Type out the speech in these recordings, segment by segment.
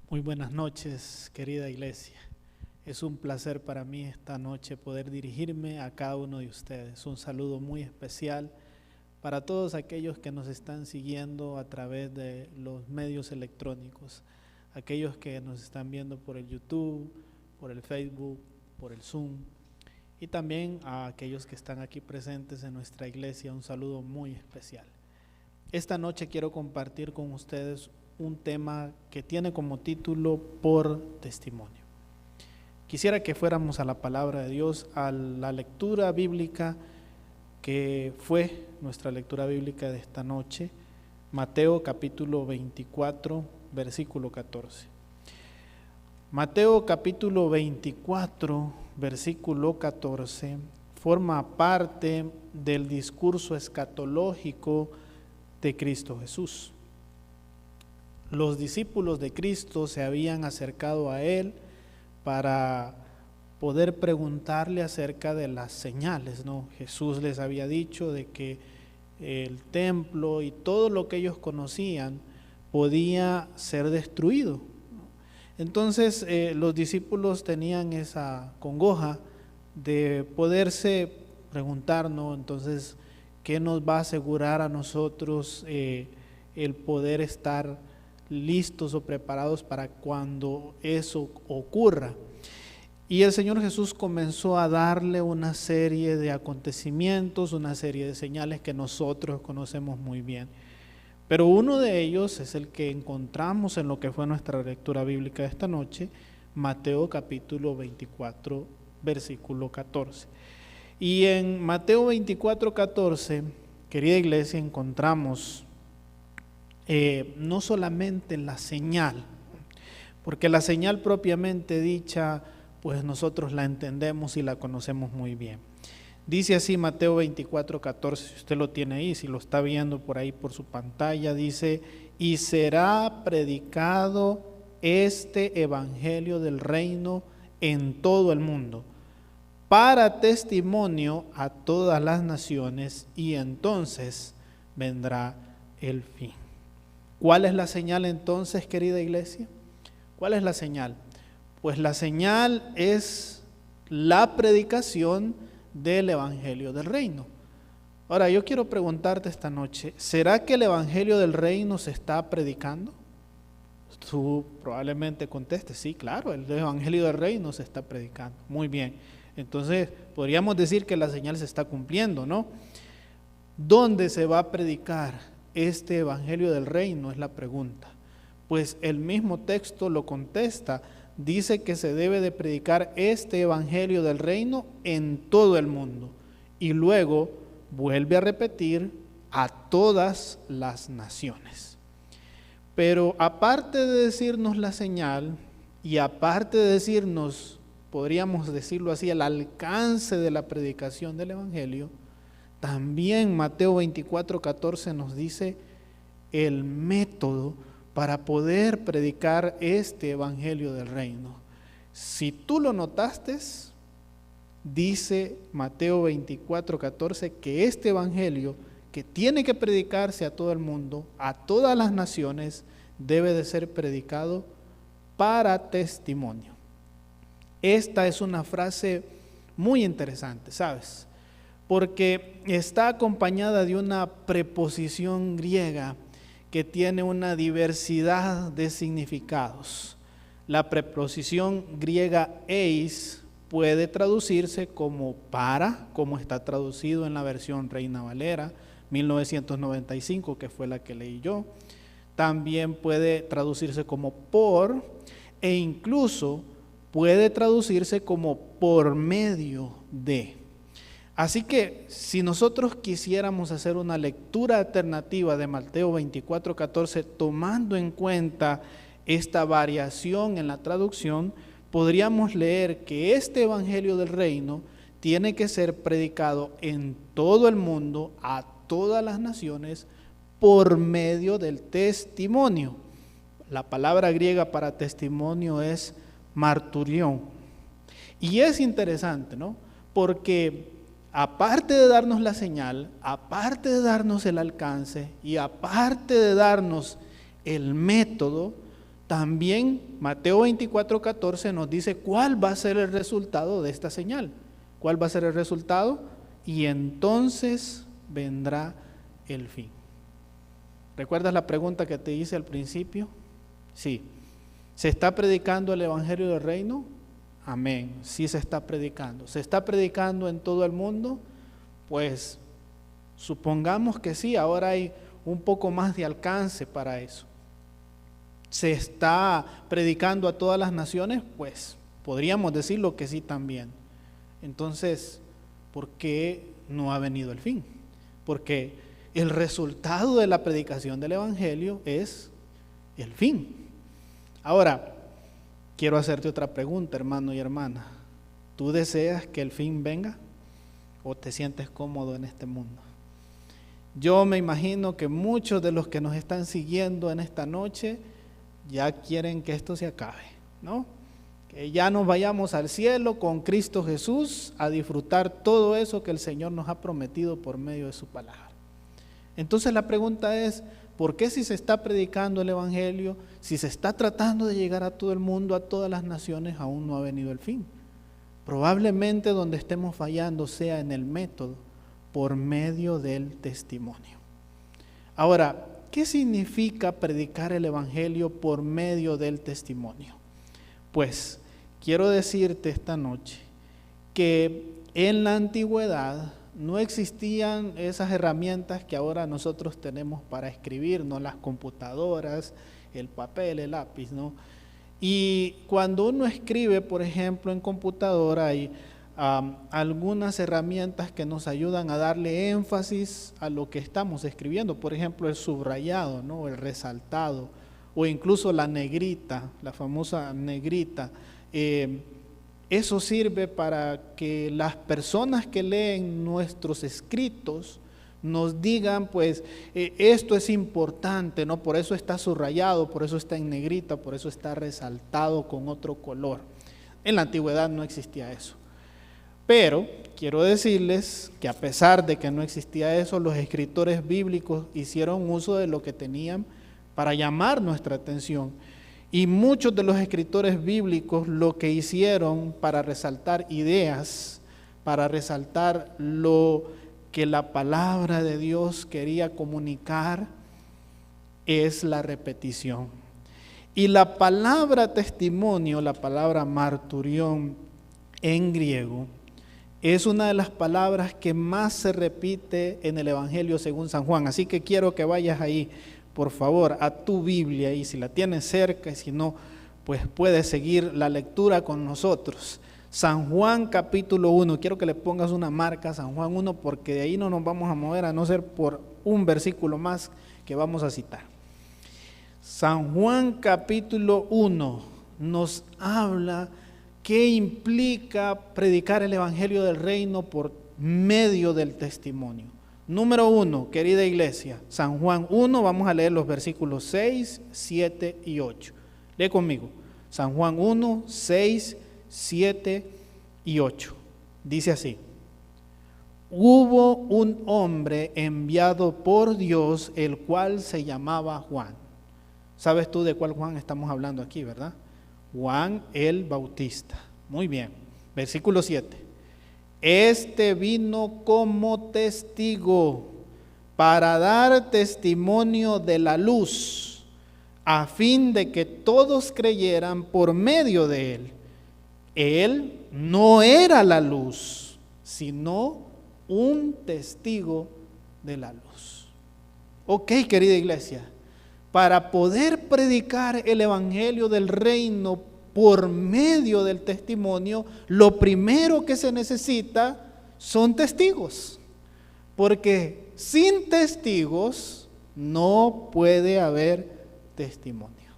Muy buenas noches, querida iglesia. Es un placer para mí esta noche poder dirigirme a cada uno de ustedes. Un saludo muy especial para todos aquellos que nos están siguiendo a través de los medios electrónicos, aquellos que nos están viendo por el YouTube, por el Facebook, por el Zoom, y también a aquellos que están aquí presentes en nuestra iglesia. Un saludo muy especial. Esta noche quiero compartir con ustedes un tema que tiene como título Por Testimonio. Quisiera que fuéramos a la palabra de Dios, a la lectura bíblica que fue nuestra lectura bíblica de esta noche, Mateo capítulo 24, versículo 14. Mateo capítulo 24, versículo 14, forma parte del discurso escatológico de Cristo Jesús. Los discípulos de Cristo se habían acercado a Él para poder preguntarle acerca de las señales, ¿no? Jesús les había dicho de que el templo y todo lo que ellos conocían podía ser destruido, ¿no? Entonces los discípulos tenían esa congoja de poderse preguntar, ¿no? Entonces, ¿qué nos va a asegurar a nosotros el poder estar listos o preparados para cuando eso ocurra? Y el Señor Jesús comenzó a darle una serie de acontecimientos, una serie de señales que nosotros conocemos muy bien. Pero uno de ellos es el que encontramos en lo que fue nuestra lectura bíblica de esta noche, Mateo capítulo 24, versículo 14. Y en Mateo 24, 14, querida iglesia, encontramos no solamente la señal, porque la señal propiamente dicha, pues nosotros la entendemos y la conocemos muy bien. Dice así Mateo 24, 14, si usted lo tiene ahí, si lo está viendo por ahí por su pantalla, dice: y será predicado este evangelio del reino en todo el mundo, para testimonio a todas las naciones, y entonces vendrá el fin. ¿Cuál es la señal entonces, querida iglesia? ¿Cuál es la señal? Pues la señal es la predicación del evangelio del reino. Ahora, yo quiero preguntarte esta noche, ¿será que el evangelio del reino se está predicando? Tú probablemente contestes, sí, claro, el evangelio del reino se está predicando. Muy bien, entonces podríamos decir que la señal se está cumpliendo, ¿no? ¿Dónde se va a predicar este evangelio del reino? Es la pregunta. Pues el mismo texto lo contesta. Dice que se debe de predicar este evangelio del reino en todo el mundo. Y luego vuelve a repetir: a todas las naciones. Pero aparte de decirnos la señal y aparte de decirnos, podríamos decirlo así, el alcance de la predicación del evangelio, también Mateo 24, 14 nos dice el método para poder predicar este evangelio del reino. Si tú lo notaste, dice Mateo 24, 14 que este evangelio, que tiene que predicarse a todo el mundo, a todas las naciones, debe de ser predicado para testimonio. Esta es una frase muy interesante, ¿sabes? Porque está acompañada de una preposición griega que tiene una diversidad de significados. La preposición griega eis puede traducirse como para, como está traducido en la versión Reina Valera 1995, que fue la que leí yo. También puede traducirse como por, e incluso puede traducirse como por medio de. Así que si nosotros quisiéramos hacer una lectura alternativa de Mateo 24, 14, tomando en cuenta esta variación en la traducción, podríamos leer que este evangelio del reino tiene que ser predicado en todo el mundo, a todas las naciones, por medio del testimonio. La palabra griega para testimonio es marturión. Y es interesante, ¿no? Porque aparte de darnos la señal, aparte de darnos el alcance y aparte de darnos el método, también Mateo 24:14 nos dice cuál va a ser el resultado de esta señal. ¿Cuál va a ser el resultado? Y entonces vendrá el fin. ¿Recuerdas la pregunta que te hice al principio? Sí. ¿Se está predicando el evangelio del reino? Amén. Sí se está predicando. ¿Se está predicando en todo el mundo? Pues supongamos que sí, ahora hay un poco más de alcance para eso. ¿Se está predicando a todas las naciones? Pues podríamos decirlo que sí también. Entonces, ¿por qué no ha venido el fin? Porque el resultado de la predicación del evangelio es el fin. Ahora, quiero hacerte otra pregunta, hermano y hermana. ¿Tú deseas que el fin venga o te sientes cómodo en este mundo? Yo me imagino que muchos de los que nos están siguiendo en esta noche ya quieren que esto se acabe, ¿no? Que ya nos vayamos al cielo con Cristo Jesús a disfrutar todo eso que el Señor nos ha prometido por medio de su palabra. Entonces la pregunta es, ¿por qué si se está predicando el evangelio, si se está tratando de llegar a todo el mundo, a todas las naciones, aún no ha venido el fin? Probablemente donde estemos fallando sea en el método, por medio del testimonio. Ahora, ¿qué significa predicar el evangelio por medio del testimonio? Pues quiero decirte esta noche que en la antigüedad no existían esas herramientas que ahora nosotros tenemos para escribir, ¿no? Las computadoras, el papel, el lápiz, ¿no? Y cuando uno escribe, por ejemplo, en computadora, hay algunas herramientas que nos ayudan a darle énfasis a lo que estamos escribiendo. Por ejemplo, el subrayado, ¿no? El resaltado, o incluso la negrita, la famosa negrita. Eso sirve para que las personas que leen nuestros escritos nos digan, pues, esto es importante, ¿no? Por eso está subrayado, por eso está en negrita, por eso está resaltado con otro color. En la antigüedad no existía eso. Pero quiero decirles que a pesar de que no existía eso, los escritores bíblicos hicieron uso de lo que tenían para llamar nuestra atención. Y muchos de los escritores bíblicos lo que hicieron para resaltar ideas, para resaltar lo que la palabra de Dios quería comunicar, es la repetición. Y la palabra testimonio, la palabra marturión en griego, es una de las palabras que más se repite en el Evangelio según San Juan. Así que quiero que vayas ahí, por favor, a tu Biblia, y si la tienes cerca, y si no, pues puedes seguir la lectura con nosotros. San Juan capítulo 1, quiero que le pongas una marca a San Juan 1, porque de ahí no nos vamos a mover a no ser por un versículo más que vamos a citar. San Juan capítulo 1 nos habla qué implica predicar el evangelio del reino por medio del testimonio. Número 1, querida iglesia, San Juan 1, vamos a leer los versículos 6, 7 y 8. Lee conmigo, San Juan 1, 6, 7 y 8. Dice así: hubo un hombre enviado por Dios, el cual se llamaba Juan. ¿Sabes tú de cuál Juan estamos hablando aquí, verdad? Juan el Bautista. Muy bien. Versículo 7. Este vino como testigo para dar testimonio de la luz, a fin de que todos creyeran por medio de él. Él no era la luz, sino un testigo de la luz. Ok, querida iglesia, para poder predicar el evangelio del reino por medio del testimonio, lo primero que se necesita son testigos, porque sin testigos no puede haber testimonio.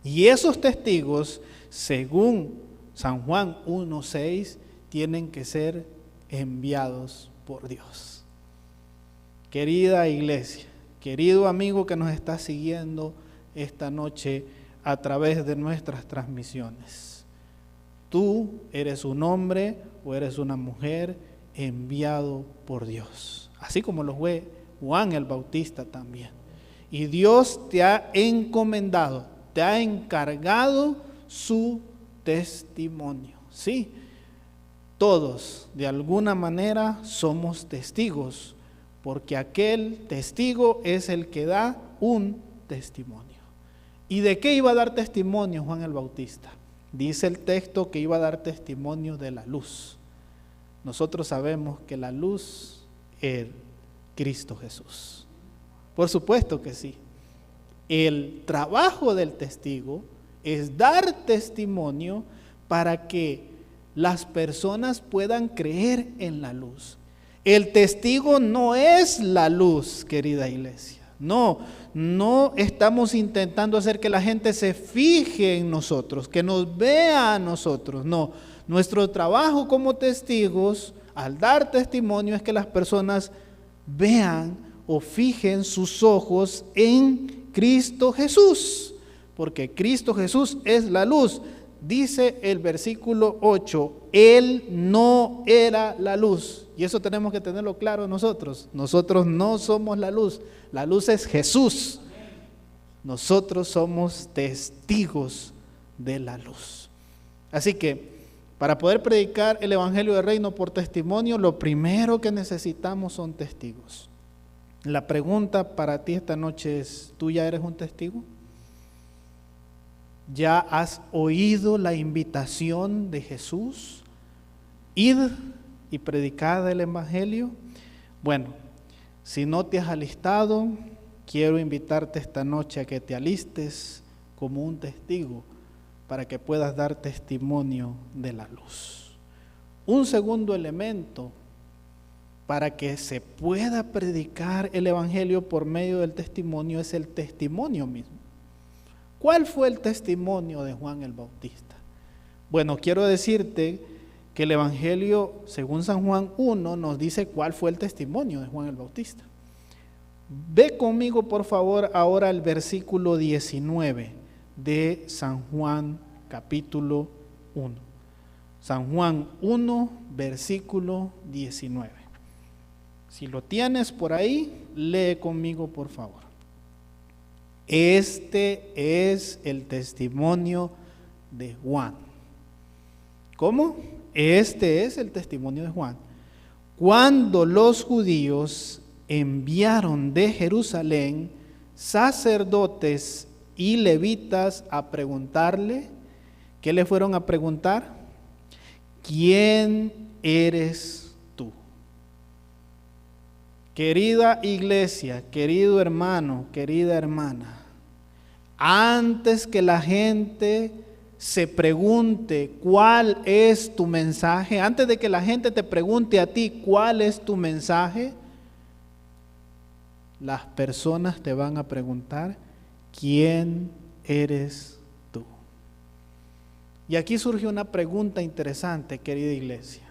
Y esos testigos, según San Juan 1:6, tienen que ser enviados por Dios. Querida iglesia, querido amigo que nos está siguiendo esta noche a través de nuestras transmisiones, tú eres un hombre o eres una mujer enviado por Dios, así como lo fue Juan el Bautista también. Y Dios te ha encomendado, te ha encargado su testimonio. Sí, todos de alguna manera somos testigos, porque aquel testigo es el que da un testimonio. ¿Y de qué iba a dar testimonio Juan el Bautista? Dice el texto que iba a dar testimonio de la luz. Nosotros sabemos que la luz es Cristo Jesús. Por supuesto que sí. El trabajo del testigo es dar testimonio para que las personas puedan creer en la luz. El testigo no es la luz, querida iglesia. No estamos intentando hacer que la gente se fije en nosotros, que nos vea a nosotros. No, nuestro trabajo como testigos, al dar testimonio, es que las personas vean o fijen sus ojos en Cristo Jesús, porque Cristo Jesús es la luz. Dice el versículo 8, Él no era la luz. Y eso tenemos que tenerlo claro nosotros. Nosotros no somos la luz es Jesús. Nosotros somos testigos de la luz. Así que, para poder predicar el Evangelio del Reino por testimonio, lo primero que necesitamos son testigos. La pregunta para ti esta noche es, ¿tú ya eres un testigo? ¿Ya has oído la invitación de Jesús? Id y predicad el Evangelio. Bueno, si no te has alistado, quiero invitarte esta noche a que te alistes como un testigo para que puedas dar testimonio de la luz. Un segundo elemento para que se pueda predicar el Evangelio por medio del testimonio es el testimonio mismo. ¿Cuál fue el testimonio de Juan el Bautista? Bueno, quiero decirte que el Evangelio, según San Juan 1, nos dice cuál fue el testimonio de Juan el Bautista. Ve conmigo, por favor, ahora el versículo 19 de San Juan, capítulo 1. San Juan 1, versículo 19. Si lo tienes por ahí, lee conmigo, por favor. Este es el testimonio de Juan. ¿Cómo? Este es el testimonio de Juan. Cuando los judíos enviaron de Jerusalén sacerdotes y levitas a preguntarle, ¿qué le fueron a preguntar? ¿Quién eres tú? Querida iglesia, querido hermano, querida hermana, antes que la gente se pregunte cuál es tu mensaje, antes de que la gente te pregunte a ti cuál es tu mensaje, las personas te van a preguntar, ¿quién eres tú? Y aquí surge una pregunta interesante, querida iglesia.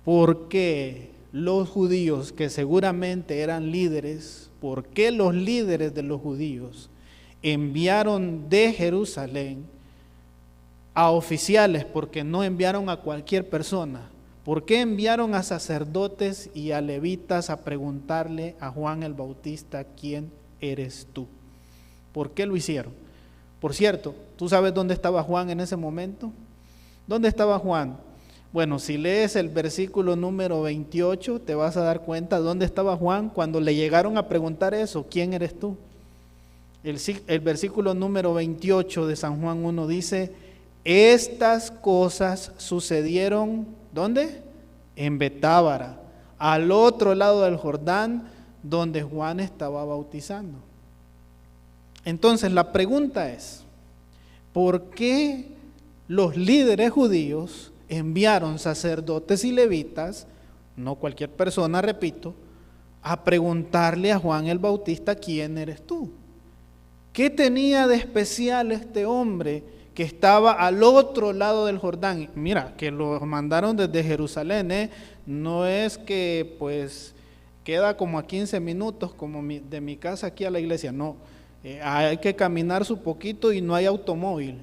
¿Por qué los judíos, que seguramente eran líderes, por qué los líderes de los judíos enviaron de Jerusalén a oficiales? Porque no enviaron a cualquier persona. ¿Por qué enviaron a sacerdotes y a levitas a preguntarle a Juan el Bautista, ¿quién eres tú? ¿Por qué lo hicieron? Por cierto, ¿tú sabes dónde estaba Juan en ese momento? ¿Dónde estaba Juan? Bueno, si lees el versículo número 28, te vas a dar cuenta dónde estaba Juan cuando le llegaron a preguntar eso, ¿quién eres tú? El versículo número 28 de San Juan 1 dice, estas cosas sucedieron, ¿dónde? En Betábara, al otro lado del Jordán, donde Juan estaba bautizando. Entonces la pregunta es, ¿por qué los líderes judíos enviaron sacerdotes y levitas, no cualquier persona, repito, a preguntarle a Juan el Bautista, ¿quién eres tú? ¿Qué tenía de especial este hombre que estaba al otro lado del Jordán? Mira, que lo mandaron desde Jerusalén, no es que pues queda como a 15 minutos como de mi casa aquí a la iglesia, no, hay que caminar su poquito y no hay automóvil,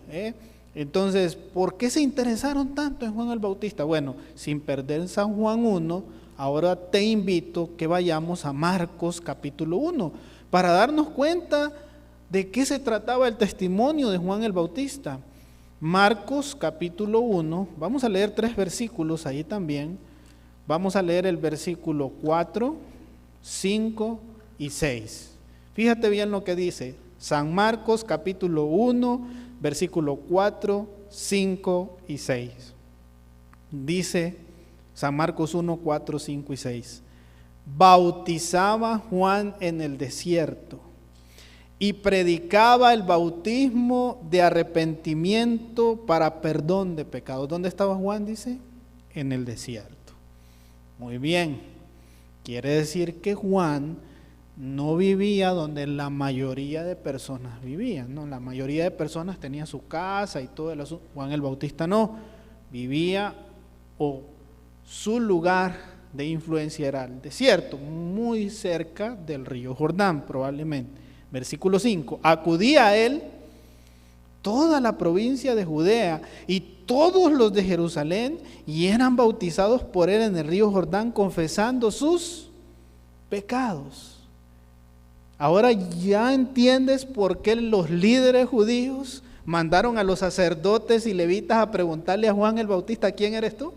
Entonces, ¿por qué se interesaron tanto en Juan el Bautista? Bueno, sin perder San Juan 1, ahora te invito que vayamos a Marcos capítulo 1, para darnos cuenta ¿De qué se trataba el testimonio de Juan el Bautista? Marcos capítulo 1, vamos a leer 3 versículos ahí también. Vamos a leer el versículo 4, 5 y 6. Fíjate bien lo que dice San Marcos capítulo 1, versículo 4, 5 y 6. Dice San Marcos 1, 4, 5 y 6. Bautizaba Juan en el desierto y predicaba el bautismo de arrepentimiento para perdón de pecados. ¿Dónde estaba Juan? Dice, en el desierto. Muy bien, quiere decir que Juan no vivía donde la mayoría de personas vivían, ¿no? La mayoría de personas tenía su casa y todo el asunto. Juan el Bautista no, vivía o su lugar de influencia era el desierto, muy cerca del río Jordán probablemente. Versículo 5, acudía a él toda la provincia de Judea y todos los de Jerusalén y eran bautizados por él en el río Jordán confesando sus pecados. Ahora ya entiendes por qué los líderes judíos mandaron a los sacerdotes y levitas a preguntarle a Juan el Bautista, ¿quién eres tú?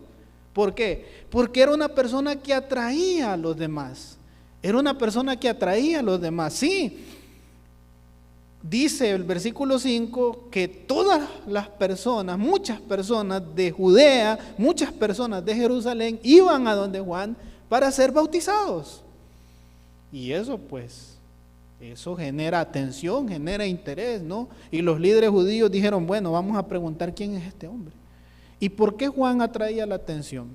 ¿Por qué? Porque era una persona que atraía a los demás. Era una persona que atraía a los demás, sí. Dice el versículo 5 que todas las personas, muchas personas de Judea, muchas personas de Jerusalén iban a donde Juan para ser bautizados. Y eso pues, eso genera atención, genera interés, ¿no? Y los líderes judíos dijeron, bueno, vamos a preguntar quién es este hombre. ¿Y por qué Juan atraía la atención?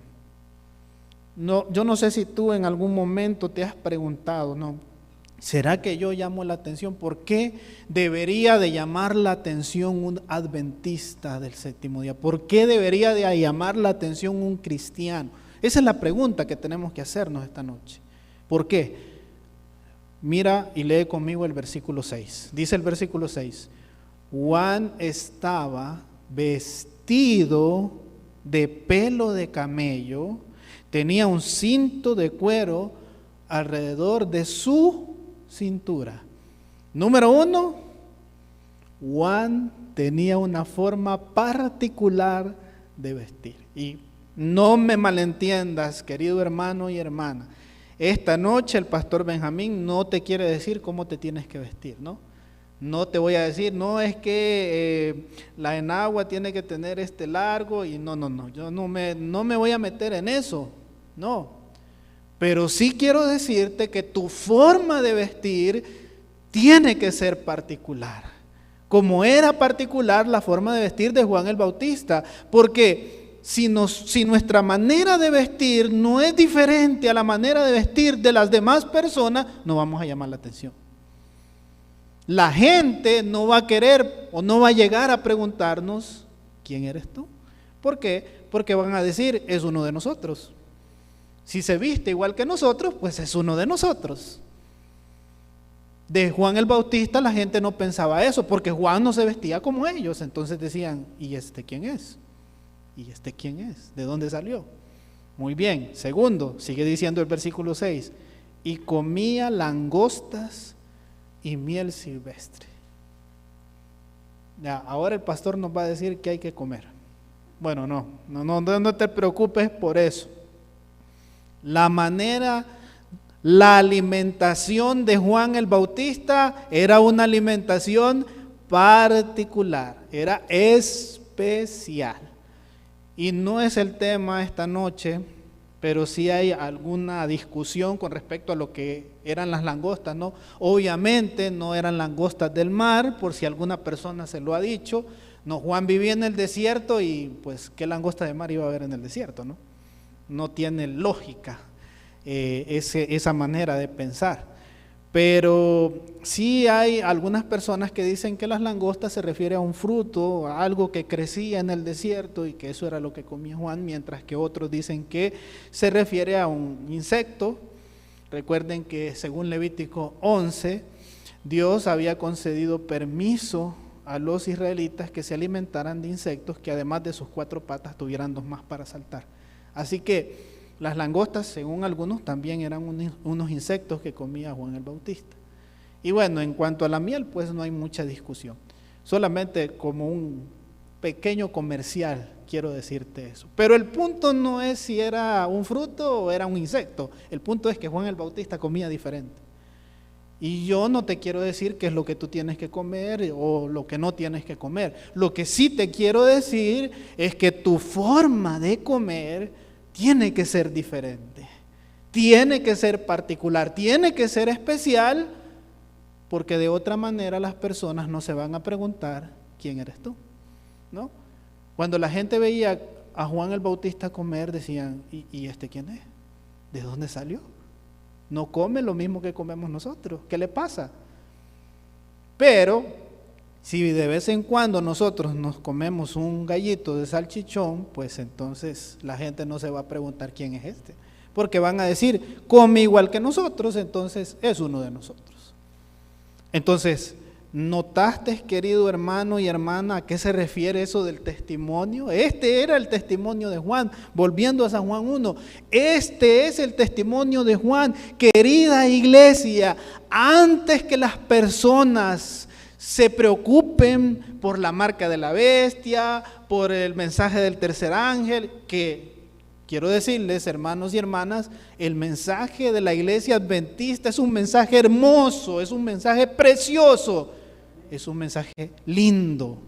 No, yo no sé si tú en algún momento te has preguntado, ¿no? ¿Será que yo llamo la atención? ¿Por qué debería de llamar la atención un adventista del séptimo día? ¿Por qué debería de llamar la atención un cristiano? Esa es la pregunta que tenemos que hacernos esta noche. ¿Por qué? Mira y lee conmigo el versículo 6. Dice el versículo 6, Juan estaba vestido de pelo de camello, tenía un cinto de cuero alrededor de su cintura. Número 1, Juan tenía una forma particular de vestir. Y no me malentiendas, querido hermano y hermana. Esta noche el pastor Benjamín no te quiere decir cómo te tienes que vestir, ¿no? No te voy a decir, no es que la enagua tiene que tener este largo y no, yo no me voy a meter en eso, no. Pero sí quiero decirte que tu forma de vestir tiene que ser particular, como era particular la forma de vestir de Juan el Bautista, porque si nuestra manera de vestir no es diferente a la manera de vestir de las demás personas, no vamos a llamar la atención. La gente no va a querer o no va a llegar a preguntarnos, ¿quién eres tú? ¿Por qué? Porque van a decir, es uno de nosotros. Si se viste igual que nosotros, pues es uno de nosotros. De Juan el Bautista la gente no pensaba eso, porque Juan no se vestía como ellos. Entonces decían, ¿y este quién es? ¿Y este quién es? ¿De dónde salió? Muy bien. Segundo, sigue diciendo el versículo 6, y comía langostas y miel silvestre. Ya, ahora el pastor nos va a decir que hay que comer. Bueno, no te preocupes por eso. La alimentación de Juan el Bautista era una alimentación particular, era especial. Y no es el tema esta noche, pero sí hay alguna discusión con respecto a lo que eran las langostas, ¿no? Obviamente no eran langostas del mar, por si alguna persona se lo ha dicho. No, Juan vivía en el desierto y pues ¿qué langosta de mar iba a haber en el desierto, no? No tiene lógica esa manera de pensar. Pero sí hay algunas personas que dicen que las langostas se refiere a un fruto, a algo que crecía en el desierto y que eso era lo que comía Juan, mientras que otros dicen que se refiere a un insecto. Recuerden que según Levítico 11, Dios había concedido permiso a los israelitas que se alimentaran de insectos que además de sus 4 patas tuvieran 2 más para saltar. Así que las langostas, según algunos, también eran unos insectos que comía Juan el Bautista. Y bueno, en cuanto a la miel, pues no hay mucha discusión. Solamente como un pequeño comercial quiero decirte eso. Pero el punto no es si era un fruto o era un insecto. El punto es que Juan el Bautista comía diferente. Y yo no te quiero decir qué es lo que tú tienes que comer o lo que no tienes que comer. Lo que sí te quiero decir es que tu forma de comer tiene que ser diferente. Tiene que ser particular, tiene que ser especial, porque de otra manera las personas no se van a preguntar quién eres tú, ¿no? Cuando la gente veía a Juan el Bautista comer, decían, ¿y este quién es? ¿De dónde salió? No come lo mismo que comemos nosotros. ¿Qué le pasa? Pero si de vez en cuando nosotros nos comemos un gallito de salchichón, pues entonces la gente no se va a preguntar quién es este. Porque van a decir, come igual que nosotros, entonces es uno de nosotros. Entonces, ¿notaste, querido hermano y hermana, a qué se refiere eso del testimonio? Este era el testimonio de Juan, volviendo a San Juan 1. Este es el testimonio de Juan. Querida iglesia, antes que las personas se preocupen por la marca de la bestia, por el mensaje del tercer ángel, que quiero decirles, hermanos y hermanas, el mensaje de la iglesia adventista es un mensaje hermoso, es un mensaje precioso, es un mensaje lindo.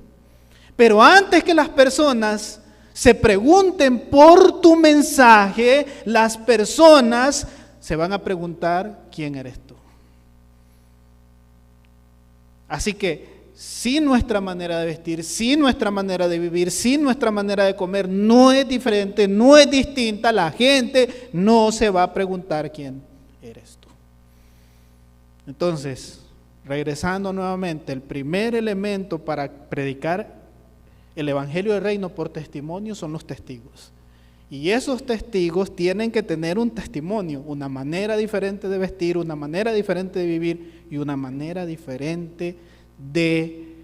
Pero antes que las personas se pregunten por tu mensaje, las personas se van a preguntar quién eres tú. Así que si nuestra manera de vestir, si nuestra manera de vivir, si nuestra manera de comer no es diferente, no es distinta, la gente no se va a preguntar quién eres tú. Entonces, regresando nuevamente, el primer elemento para predicar el Evangelio del Reino por testimonio son los testigos. Y esos testigos tienen que tener un testimonio, una manera diferente de vestir, una manera diferente de vivir y una manera diferente de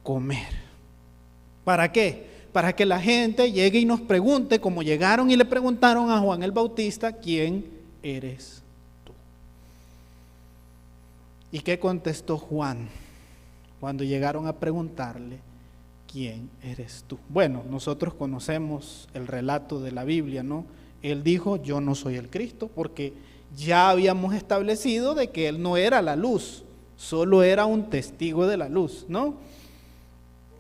comer. ¿Para qué? Para que la gente llegue y nos pregunte, como llegaron y le preguntaron a Juan el Bautista, ¿quién eres tú? ¿Y qué contestó Juan cuando llegaron a preguntarle, ¿quién eres tú? Bueno, nosotros conocemos el relato de la Biblia, ¿no? Él dijo, yo no soy el Cristo, porque ya habíamos establecido de que él no era la luz, solo era un testigo de la luz, ¿no?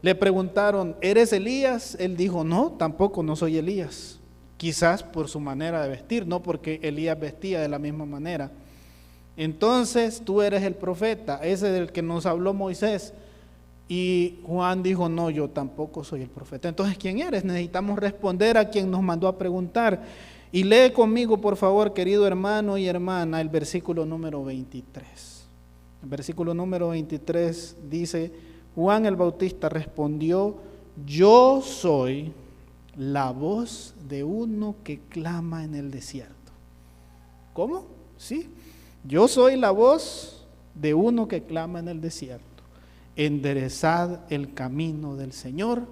Le preguntaron, ¿eres Elías? Él dijo, no, tampoco no soy Elías. Quizás por su manera de vestir, no porque Elías vestía de la misma manera. Entonces, tú eres el profeta, ese del que nos habló Moisés. Y Juan dijo, no, yo tampoco soy el profeta. Entonces, ¿quién eres? Necesitamos responder a quien nos mandó a preguntar. Y lee conmigo, por favor, querido hermano y hermana, el versículo número 23. El versículo número 23 dice, Juan el Bautista respondió, yo soy la voz de uno que clama en el desierto. ¿Cómo? Sí, yo soy la voz de uno que clama en el desierto. Enderezad el camino del Señor,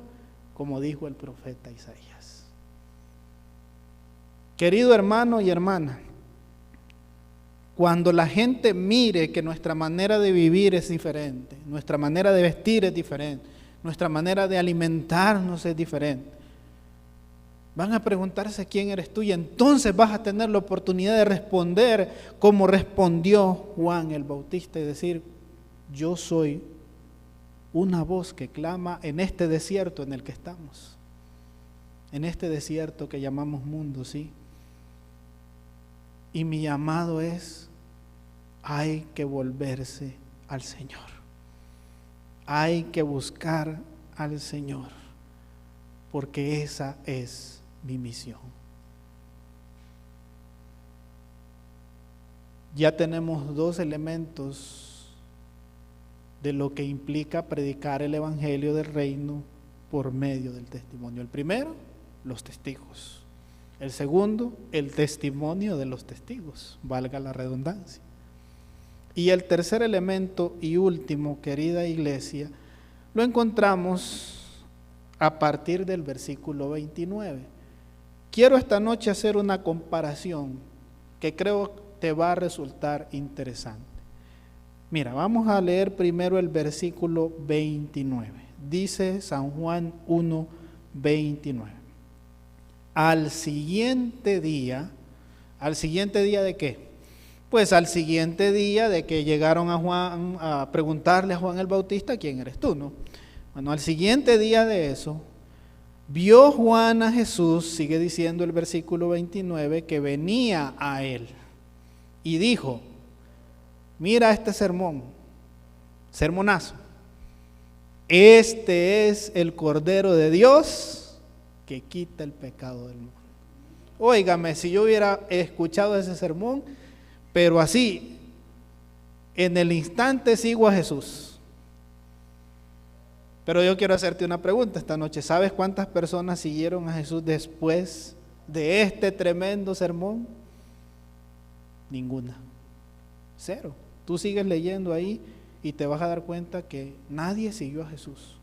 como dijo el profeta Isaías. Querido hermano y hermana, cuando la gente mire que nuestra manera de vivir es diferente, nuestra manera de vestir es diferente, nuestra manera de alimentarnos es diferente, van a preguntarse quién eres tú y entonces vas a tener la oportunidad de responder como respondió Juan el Bautista y decir, yo soy una voz que clama en este desierto en el que estamos, en este desierto que llamamos mundo, ¿sí? Y mi llamado es, hay que volverse al Señor. Hay que buscar al Señor, porque esa es mi misión. Ya tenemos dos elementos de lo que implica predicar el Evangelio del Reino por medio del testimonio. El primero, los testigos. El segundo, el testimonio de los testigos, valga la redundancia. Y el tercer elemento y último, querida iglesia, lo encontramos a partir del versículo 29. Quiero esta noche hacer una comparación que creo te va a resultar interesante. Mira, vamos a leer primero el versículo 29. Dice San Juan 1:29. Al siguiente día ¿de qué? Pues al siguiente día de que llegaron a Juan a preguntarle a Juan el Bautista, ¿quién eres tú, no? Bueno, al siguiente día de eso, vio Juan a Jesús, sigue diciendo el versículo 29, que venía a él y dijo: mira este sermonazo. Este es el Cordero de Dios que quita el pecado del mundo. Óigame, si yo hubiera escuchado ese sermón, pero así, en el instante sigo a Jesús. Pero yo quiero hacerte una pregunta esta noche. ¿Sabes cuántas personas siguieron a Jesús después de este tremendo sermón? Ninguna. Cero. Tú sigues leyendo ahí y te vas a dar cuenta que nadie siguió a Jesús.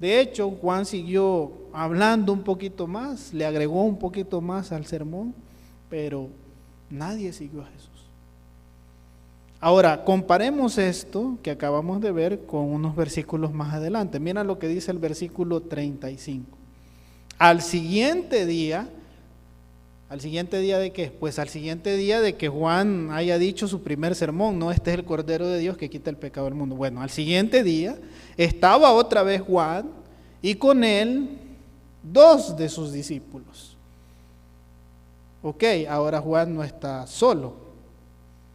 De hecho, Juan siguió hablando un poquito más, le agregó un poquito más al sermón, pero nadie siguió a Jesús. Ahora, comparemos esto que acabamos de ver con unos versículos más adelante. Mira lo que dice el versículo 35. Al siguiente día ¿de qué? Pues al siguiente día de que Juan haya dicho su primer sermón, ¿no? Este es el Cordero de Dios que quita el pecado del mundo. Bueno, al siguiente día estaba otra vez Juan y con él 2 de sus discípulos. Ok, ahora Juan no está solo.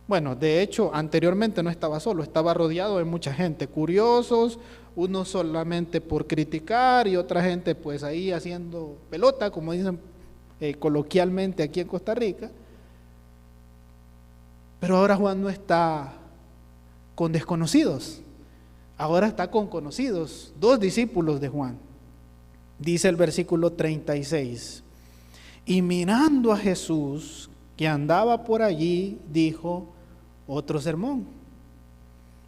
Bueno, de hecho, anteriormente no estaba solo, estaba rodeado de mucha gente, curiosos, unos solamente por criticar y otra gente pues ahí haciendo pelota, como dicen coloquialmente aquí en Costa Rica. Pero ahora Juan no está con desconocidos, ahora está con conocidos, 2 discípulos de Juan. Dice el versículo 36, y mirando a Jesús que andaba por allí, dijo otro sermón,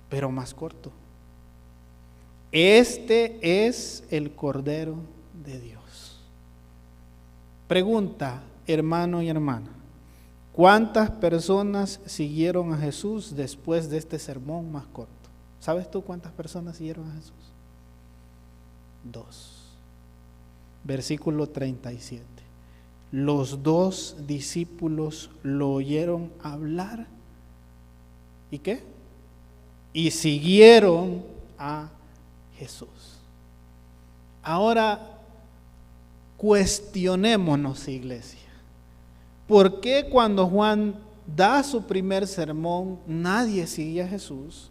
pero más corto: este es el Cordero de Dios. Pregunta, hermano y hermana, ¿cuántas personas siguieron a Jesús después de este sermón más corto? ¿Sabes tú cuántas personas siguieron a Jesús? 2. Versículo 37. Los 2 discípulos lo oyeron hablar. ¿Y qué? Y siguieron a Jesús. Ahora, cuestionémonos, iglesia. ¿Por qué cuando Juan da su primer sermón nadie sigue a Jesús?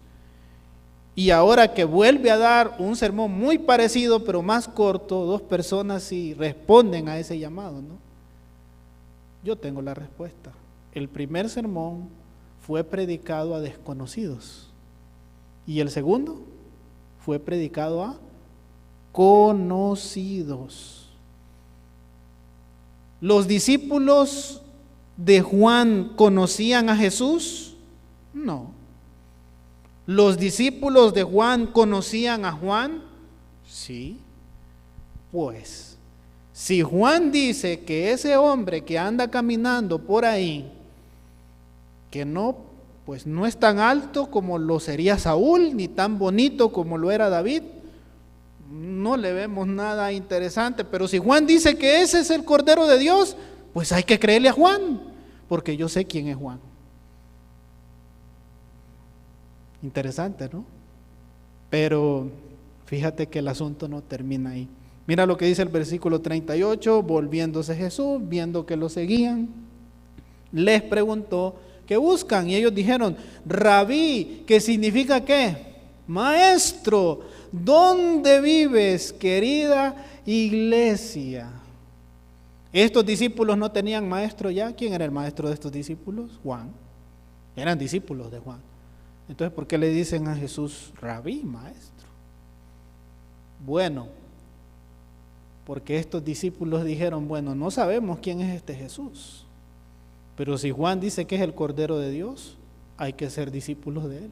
Y ahora que vuelve a dar un sermón muy parecido pero más corto, 2 personas sí responden a ese llamado, ¿no? Yo tengo la respuesta. El primer sermón fue predicado a desconocidos y el segundo fue predicado a conocidos. ¿Los discípulos de Juan conocían a Jesús? No. ¿Los discípulos de Juan conocían a Juan? Sí. Pues, si Juan dice que ese hombre que anda caminando por ahí, que no, pues no es tan alto como lo sería Saúl, ni tan bonito como lo era David, no le vemos nada interesante, pero si Juan dice que ese es el Cordero de Dios, pues hay que creerle a Juan, porque yo sé quién es Juan. Interesante, ¿no? Pero fíjate que el asunto no termina ahí. Mira lo que dice el versículo 38, volviéndose Jesús, viendo que lo seguían, les preguntó: ¿qué buscan? Y ellos dijeron: Rabí, ¿qué significa qué? Maestro, ¿dónde vives, querida iglesia? Estos discípulos no tenían maestro ya. ¿Quién era el maestro de estos discípulos? Juan. Eran discípulos de Juan. Entonces, ¿por qué le dicen a Jesús Rabí, maestro? Bueno, porque estos discípulos dijeron: bueno, no sabemos quién es este Jesús, pero si Juan dice que es el Cordero de Dios, hay que ser discípulos de él.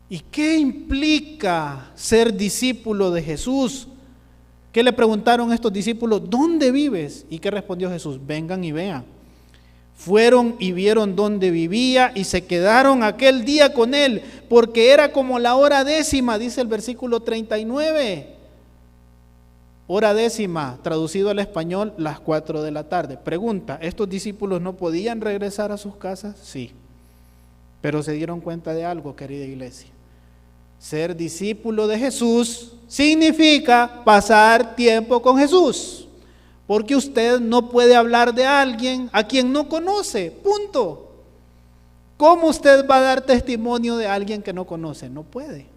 ¿Y qué implica ser discípulo de Jesús? ¿Qué le preguntaron estos discípulos? ¿Dónde vives? ¿Y qué respondió Jesús? Vengan y vean. Fueron y vieron dónde vivía y se quedaron aquel día con él, porque era como la hora décima, dice el versículo 39. Hora décima, traducido al español, las 4 de la tarde. Pregunta, ¿estos discípulos no podían regresar a sus casas? Sí, pero se dieron cuenta de algo, querida iglesia. Ser discípulo de Jesús significa pasar tiempo con Jesús. Porque usted no puede hablar de alguien a quien no conoce, punto. ¿Cómo usted va a dar testimonio de alguien que no conoce? No puede,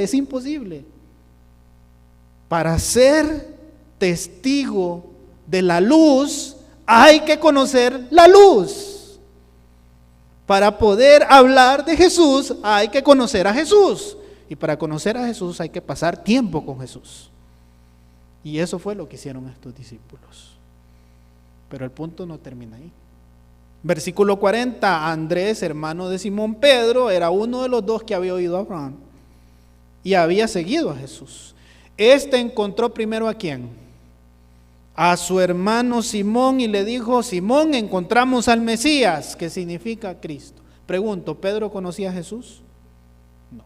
es imposible. Para ser testigo de la luz, hay que conocer la luz. Para poder hablar de Jesús, hay que conocer a Jesús. Y para conocer a Jesús hay que pasar tiempo con Jesús. Y eso fue lo que hicieron estos discípulos. Pero el punto no termina ahí. Versículo 40, Andrés, hermano de Simón Pedro, era uno de los dos que había oído a Abraham y había seguido a Jesús. Este encontró primero ¿a quién? A su hermano Simón y le dijo: Simón, encontramos al Mesías, que significa Cristo. Pregunto, ¿Pedro conocía a Jesús? No.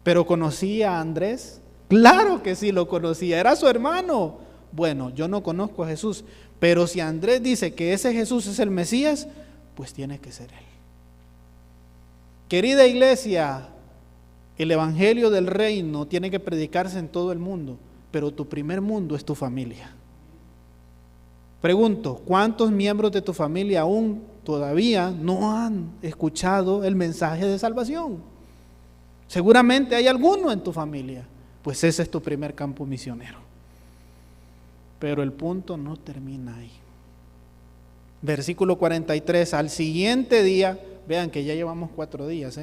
¿Pero conocía a Andrés? Claro que sí lo conocía, era su hermano. Bueno, yo no conozco a Jesús, pero si Andrés dice que ese Jesús es el Mesías, pues tiene que ser él. Querida iglesia, el evangelio del reino tiene que predicarse en todo el mundo, pero tu primer mundo es tu familia. Pregunto, ¿cuántos miembros de tu familia aún todavía no han escuchado el mensaje de salvación? Seguramente hay alguno en tu familia. Pues ese es tu primer campo misionero. Pero el punto no termina ahí. Versículo 43, al siguiente día, vean que ya llevamos 4 días,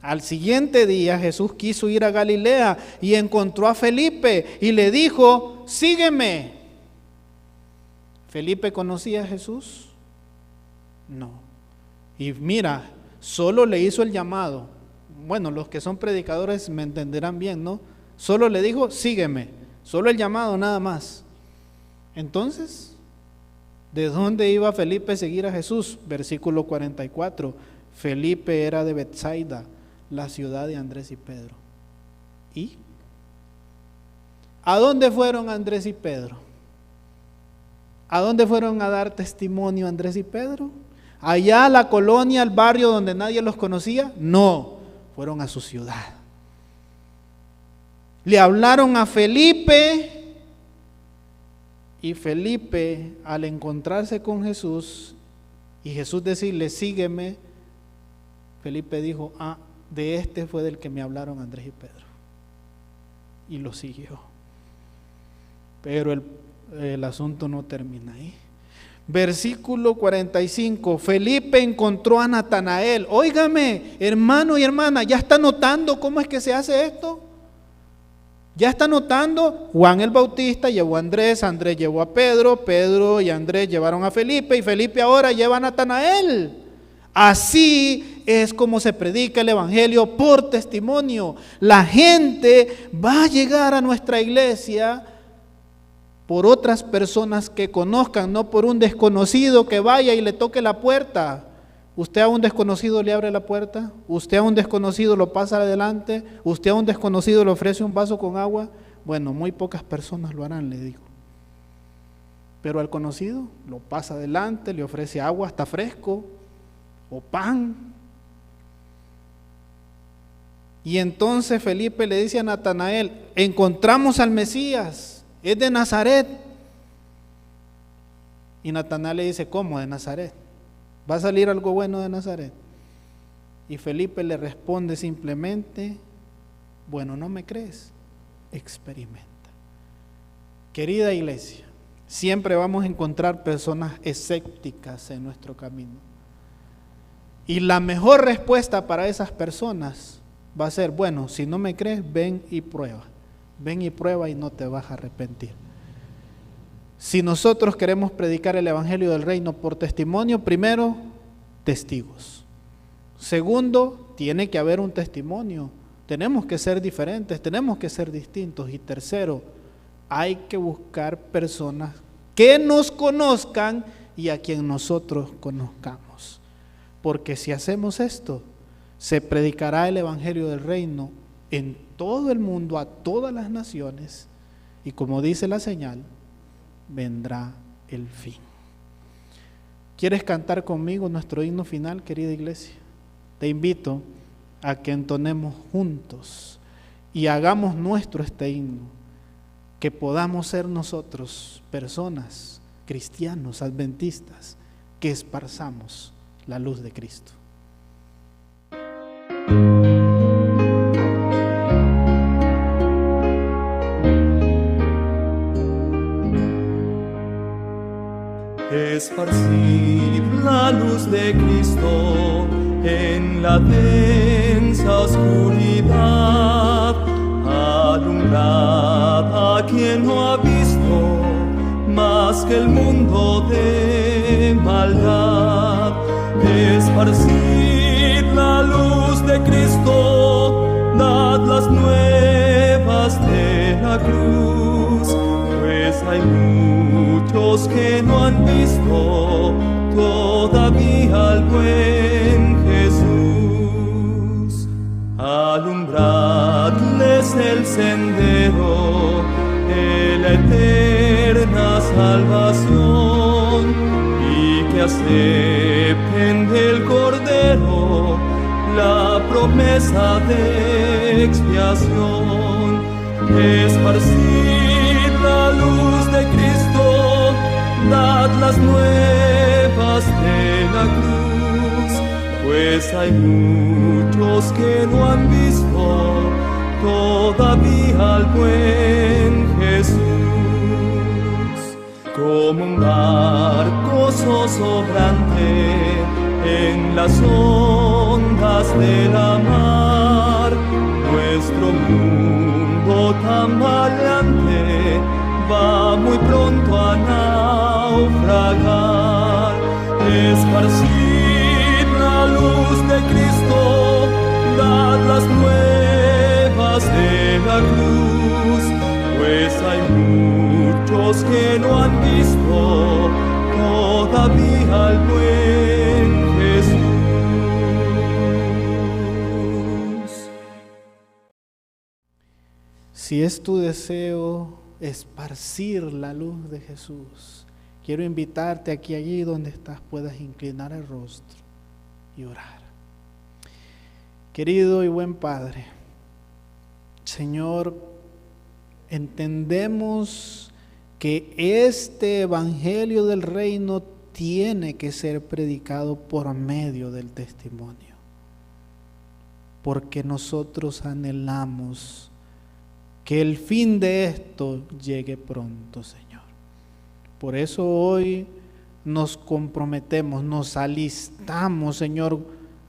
Al siguiente día Jesús quiso ir a Galilea y encontró a Felipe y le dijo: sígueme. ¿Felipe conocía a Jesús? No. Y mira, solo le hizo el llamado. Bueno, los que son predicadores me entenderán bien, ¿no? Solo le dijo: sígueme, solo el llamado, nada más. Entonces, ¿de dónde iba Felipe a seguir a Jesús? Versículo 44, Felipe era de Betsaida, la ciudad de Andrés y Pedro. ¿Y? ¿A dónde fueron Andrés y Pedro? ¿A dónde fueron a dar testimonio Andrés y Pedro? ¿Allá a la colonia, al barrio donde nadie los conocía? No, fueron a su ciudad. Le hablaron a Felipe y Felipe, al encontrarse con Jesús y Jesús decirle: sígueme, Felipe dijo: de este fue del que me hablaron Andrés y Pedro, y lo siguió. Pero el asunto no termina ahí. Versículo 45, Felipe encontró a Natanael. Óigame, hermano y hermana, ¿ya está notando cómo es que se hace esto? ¿Ya está notando? Juan el Bautista llevó a Andrés, Andrés llevó a Pedro, Pedro y Andrés llevaron a Felipe y Felipe ahora lleva a Natanael. Así es como se predica el evangelio, por testimonio. La gente va a llegar a nuestra iglesia por otras personas que conozcan, no por un desconocido que vaya y le toque la puerta. ¿Usted a un desconocido le abre la puerta? ¿Usted a un desconocido lo pasa adelante? ¿Usted a un desconocido le ofrece un vaso con agua? Bueno, muy pocas personas lo harán, le digo. Pero al conocido lo pasa adelante, le ofrece agua hasta fresco o pan. Y entonces Felipe le dice a Natanael: encontramos al Mesías, es de Nazaret. Y Natanael le dice: ¿cómo de Nazaret? ¿Va a salir algo bueno de Nazaret? Y Felipe le responde simplemente: bueno, ¿no me crees? Experimenta. Querida iglesia, siempre vamos a encontrar personas escépticas en nuestro camino. Y la mejor respuesta para esas personas va a ser: bueno, si no me crees, ven y prueba. Ven y prueba y no te vas a arrepentir. Si nosotros queremos predicar el evangelio del reino por testimonio, primero, testigos. Segundo, tiene que haber un testimonio. Tenemos que ser diferentes, tenemos que ser distintos. Y tercero, hay que buscar personas que nos conozcan y a quien nosotros conozcamos. Porque si hacemos esto, se predicará el evangelio del reino en todo el mundo, a todas las naciones, y como dice la señal, vendrá el fin. ¿Quieres cantar conmigo nuestro himno final, querida iglesia? Te invito a que entonemos juntos y hagamos nuestro este himno, que podamos ser nosotros personas, cristianos, adventistas, que esparzamos la luz de Cristo. Esparcid la luz de Cristo en la densa oscuridad, alumbrad a quien no ha visto más que el mundo de maldad. Esparcid la luz de Cristo, dad las nuevas de la cruz, pues hay muchos que no han visto todavía al buen Jesús. Alumbradles el sendero de la eterna salvación, y que acepten del Cordero la promesa de expiación. Esparcid la luz de Cristo, dad las nuevas de la cruz, pues hay muchos que no han visto todavía al buen Jesús. Como un barco zozobrante en las ondas de la mar, nuestro mundo tambaleante va muy pronto a naufragar. Esparcid la luz de Cristo, dad las nuevas de la cruz, pues hay muchos que no han visto todavía al buen Jesús. Si es tu deseo esparcir la luz de Jesús, quiero invitarte a que allí donde estás puedas inclinar el rostro y orar. Querido y buen Padre, Señor, entendemos que este evangelio del reino tiene que ser predicado por medio del testimonio, porque nosotros anhelamos que el fin de esto llegue pronto, Señor. Por eso hoy nos comprometemos, nos alistamos, Señor,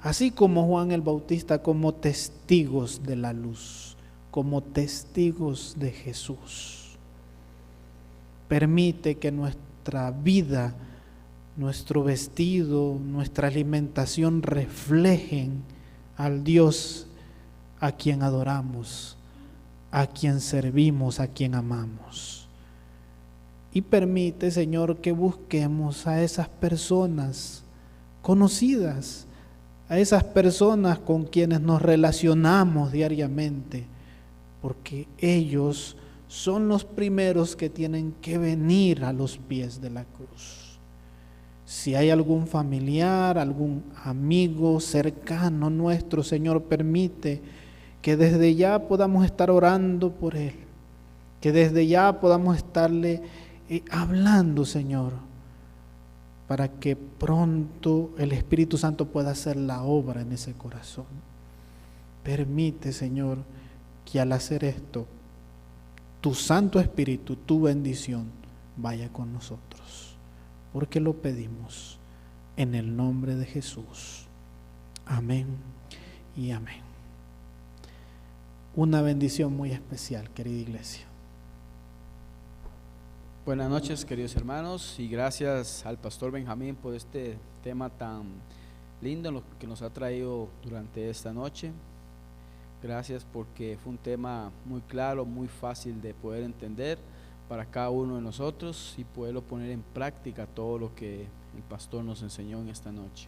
así como Juan el Bautista, como testigos de la luz, como testigos de Jesús. Permite que nuestra vida, nuestro vestido, nuestra alimentación reflejen al Dios a quien adoramos, a quien servimos, a quien amamos. Y permite, Señor, que busquemos a esas personas conocidas, a esas personas con quienes nos relacionamos diariamente, porque ellos son los primeros que tienen que venir a los pies de la cruz. Si hay algún familiar, algún amigo cercano nuestro, Señor, permite que desde ya podamos estar orando por él, que desde ya podamos estarle hablando, Señor, para que pronto el Espíritu Santo pueda hacer la obra en ese corazón. Permite, Señor, que al hacer esto, tu Santo Espíritu, tu bendición, vaya con nosotros, porque lo pedimos en el nombre de Jesús. Amén y amén. Una bendición muy especial, querida iglesia. Buenas noches, queridos hermanos, y gracias al pastor Benjamín por este tema tan lindo lo que nos ha traído durante esta noche. Gracias porque fue un tema muy claro, muy fácil de poder entender, para cada uno de nosotros y poderlo poner en práctica todo lo que el pastor nos enseñó en esta noche.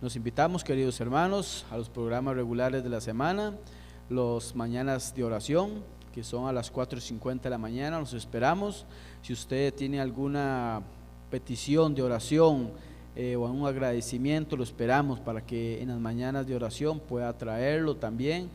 Nos invitamos, queridos hermanos, a los programas regulares de la semana, los mañanas de oración, que son a las 4:50 de la mañana. Los esperamos. Si usted tiene alguna petición de oración o un agradecimiento, lo esperamos para que en las mañanas de oración pueda traerlo también,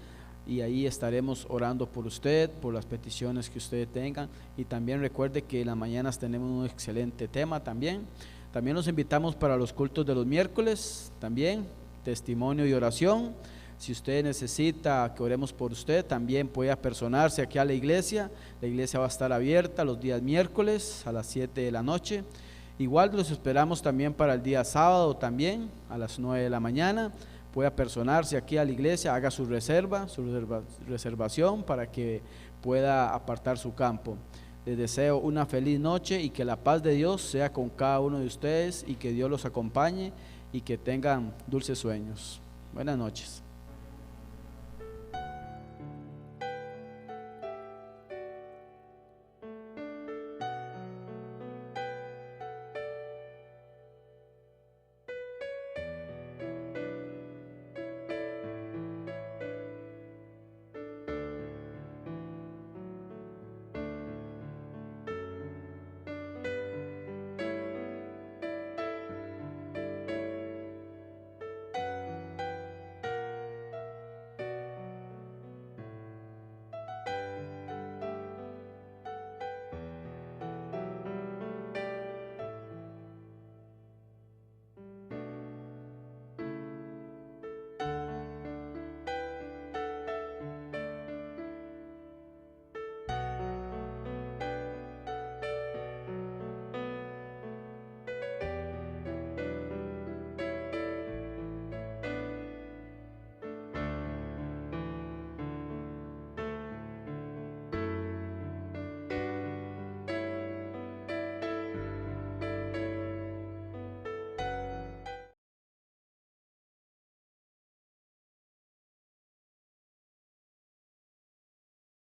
y ahí estaremos orando por usted, por las peticiones que ustedes tengan. Y también recuerde que en las mañanas tenemos un excelente tema también. También los invitamos para los cultos de los miércoles, también testimonio y oración. Si usted necesita que oremos por usted, también puede apersonarse aquí a la iglesia. La iglesia va a estar abierta los días miércoles a las 7 de la noche. Igual los esperamos también para el día sábado también a las 9 de la mañana. Puede apersonarse aquí a la iglesia, haga su reservación para que pueda apartar su campo. Les deseo una feliz noche y que la paz de Dios sea con cada uno de ustedes y que Dios los acompañe y que tengan dulces sueños. Buenas noches.